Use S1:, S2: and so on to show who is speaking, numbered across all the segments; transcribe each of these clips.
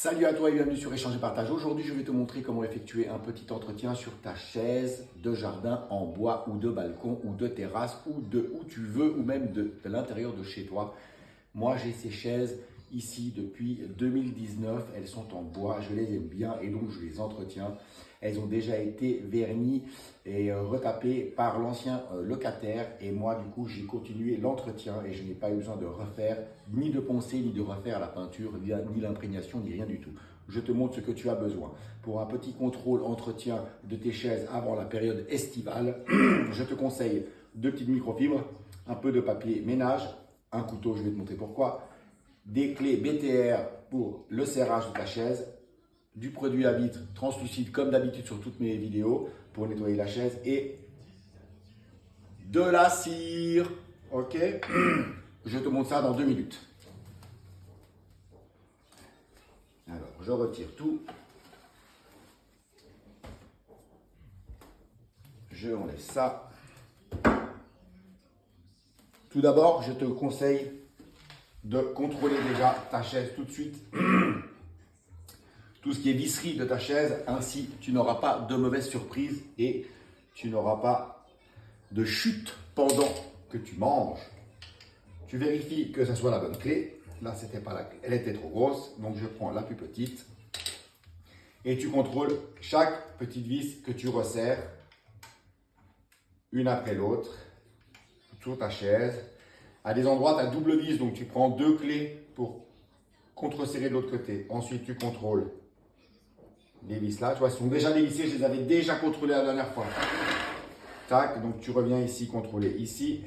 S1: Salut à toi et bienvenue sur Échange et Partage. Aujourd'hui, je vais te montrer comment effectuer un petit entretien sur ta chaise de jardin en bois ou de balcon ou de terrasse ou de où tu veux ou même de l'intérieur de chez toi. Moi, j'ai ces chaises ici depuis 2019. Elles sont en bois, je les aime bien et donc je les entretiens. Elles ont déjà été vernies et retapées par l'ancien locataire. Et moi, du coup, j'ai continué l'entretien et je n'ai pas eu besoin de refaire, ni de poncer, ni de refaire la peinture, ni l'imprégnation, ni rien du tout. Je te montre ce que tu as besoin. Pour un petit contrôle entretien de tes chaises avant la période estivale, je te conseille 2 petites microfibres, un peu de papier ménage, un couteau, je vais te montrer pourquoi, des clés BTR pour le serrage de ta chaise, du produit à vitre translucide comme d'habitude sur toutes mes vidéos pour nettoyer la chaise et de la cire. Ok, je te montre ça dans 2 minutes. Alors, je retire tout. Je enlève ça. Tout d'abord, je te conseille de contrôler déjà ta chaise tout de suite. Tout ce qui est visserie de ta chaise, ainsi tu n'auras pas de mauvaises surprises et tu n'auras pas de chute pendant que tu manges. Tu vérifies que ce soit la bonne clé. Là, c'était pas la clé, elle était trop grosse, donc je prends la plus petite. Et tu contrôles chaque petite vis que tu resserres, une après l'autre, sur ta chaise. À des endroits, tu as double vis, donc tu prends 2 clés pour contre-serrer de l'autre côté. Ensuite, tu contrôles les vis là. Tu vois, elles sont déjà dévissées, je les avais déjà contrôlées la dernière fois. Tac, donc tu reviens ici, contrôler ici.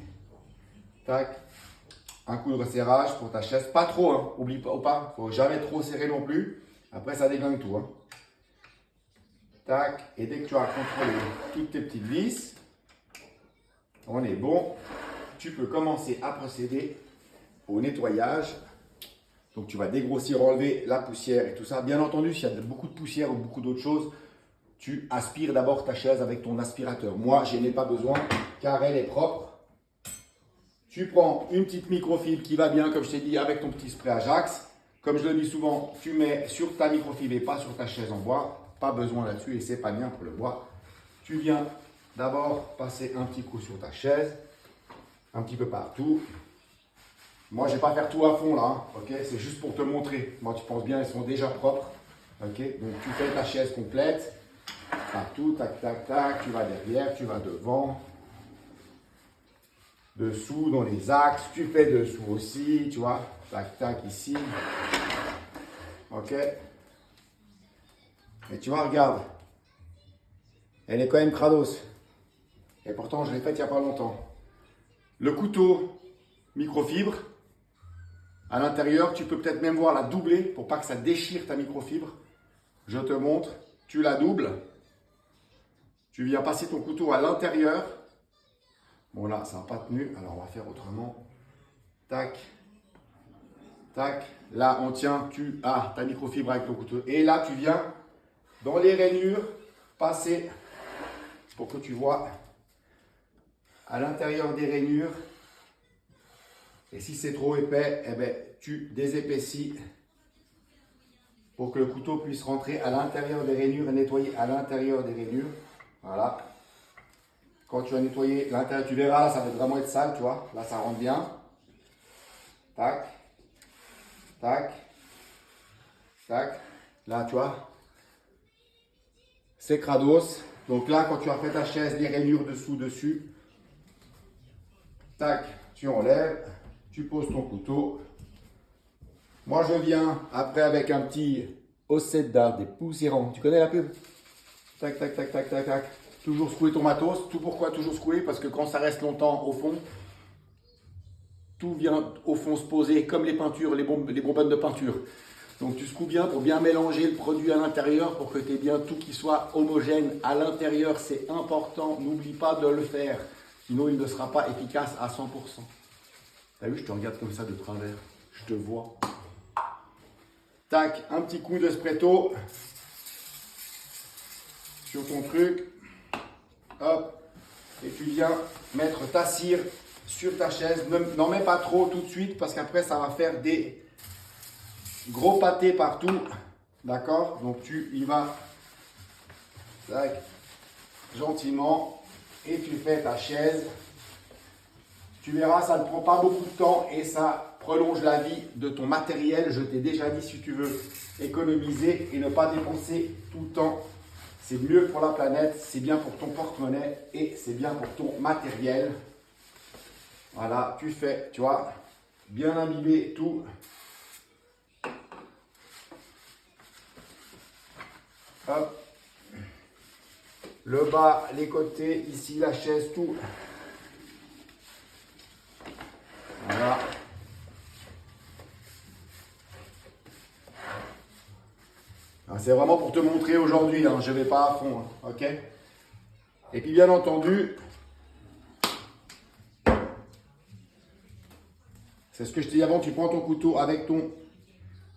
S1: Tac, un coup de resserrage pour ta chaise. Pas trop, hein. Oublie pas, il ne faut jamais trop serrer non plus. Après, ça déglingue tout. Hein. Tac, et dès que tu as contrôlé toutes tes petites vis, on est bon. Tu peux commencer à procéder au nettoyage. Donc, tu vas dégrossir, enlever la poussière et tout ça. Bien entendu, s'il y a beaucoup de poussière ou beaucoup d'autres choses, tu aspires d'abord ta chaise avec ton aspirateur. Moi, je n'ai pas besoin car elle est propre. Tu prends une petite microfibre qui va bien, comme je t'ai dit, avec ton petit spray Ajax. Comme je le dis souvent, tu mets sur ta microfibre et pas sur ta chaise en bois. Pas besoin là-dessus et c'est pas bien pour le bois. Tu viens d'abord passer un petit coup sur ta chaise, un petit peu partout. Moi, je ne vais pas faire tout à fond là, hein, ok? C'est juste pour te montrer. Moi, tu penses bien, elles sont déjà propres. Ok? Donc, tu fais ta chaise complète. Partout, tac, tac, tac. Tu vas derrière, tu vas devant. Dessous, dans les axes. Tu fais dessous aussi, tu vois. Tac, tac, ici. Ok? Et tu vois, regarde. Elle est quand même crados. Et pourtant, je l'ai faite il n'y a pas longtemps. Le couteau microfibre. À l'intérieur, tu peux peut-être même voir la doubler pour pas que ça déchire ta microfibre. Je te montre. Tu la doubles. Tu viens passer ton couteau à l'intérieur. Bon là, ça n'a pas tenu. Alors, on va faire autrement. Tac. Tac. Là, on tient. Tu as ta microfibre avec le couteau. Et là, tu viens dans les rainures passer pour que tu vois à l'intérieur des rainures. Et si c'est trop épais, eh ben, tu désépaissis pour que le couteau puisse rentrer à l'intérieur des rainures et nettoyer à l'intérieur des rainures. Voilà. Quand tu as nettoyé l'intérieur, tu verras, là, ça va vraiment être sale, tu vois. Là, ça rentre bien. Tac. Tac. Tac. Là, tu vois. C'est crados. Donc là, quand tu as fait ta chaise, les rainures dessous, dessus. Tac. Tu enlèves. Tu poses ton couteau. Moi, je viens après avec un petit Oceda dépoussiérant. Tu connais la pub? Tac, tac, tac, tac, tac, tac. Toujours secouer ton matos. Tout pourquoi toujours secouer? Parce que quand ça reste longtemps au fond, tout vient au fond se poser comme les peintures, les bonbonnes de peinture. Donc, tu secoues bien pour bien mélanger le produit à l'intérieur pour que tu aies bien tout qui soit homogène à l'intérieur. C'est important. N'oublie pas de le faire. Sinon, il ne sera pas efficace à 100%. T'as vu, je te regarde comme ça de travers. Je te vois. Tac, un petit coup de spretto sur ton truc. Hop. Et tu viens mettre ta cire sur ta chaise. N'en mets pas trop tout de suite parce qu'après, ça va faire des gros pâtés partout. D'accord? Donc tu y vas tac, gentiment et tu fais ta chaise. Tu verras, ça ne prend pas beaucoup de temps et ça prolonge la vie de ton matériel. Je t'ai déjà dit, si tu veux économiser et ne pas dépenser tout le temps, c'est mieux pour la planète, c'est bien pour ton porte-monnaie et c'est bien pour ton matériel. Voilà, tu fais, tu vois, bien imbiber tout. Hop. Le bas, les côtés, ici la chaise, tout. Voilà. C'est vraiment pour te montrer aujourd'hui, hein, je ne vais pas à fond, hein, ok? Et puis bien entendu, c'est ce que je t'ai dit avant, tu prends ton couteau avec ton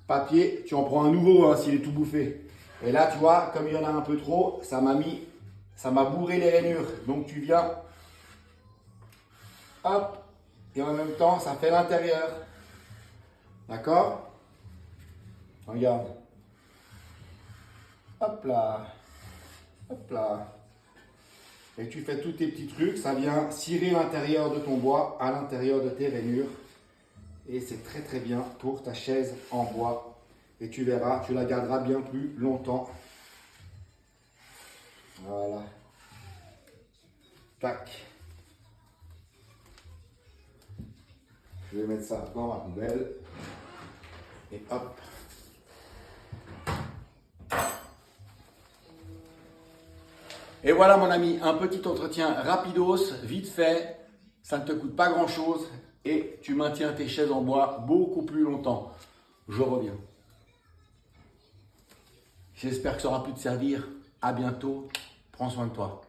S1: papier, tu en prends un nouveau hein, s'il est tout bouffé. Et là, tu vois, comme il y en a un peu trop, ça m'a bourré les rainures. Donc tu viens, hop, et en même temps, ça fait l'intérieur. D'accord? Regarde. Hop là. Hop là. Et tu fais tous tes petits trucs, ça vient cirer l'intérieur de ton bois à l'intérieur de tes rainures. Et c'est très très bien pour ta chaise en bois. Et tu verras, tu la garderas bien plus longtemps. Voilà. Tac. Je vais mettre ça dans ma poubelle. Et hop. Et voilà mon ami, un petit entretien rapidos, vite fait. Ça ne te coûte pas grand chose. Et tu maintiens tes chaises en bois beaucoup plus longtemps. Je reviens. J'espère que ça aura pu te servir. À bientôt. Prends soin de toi.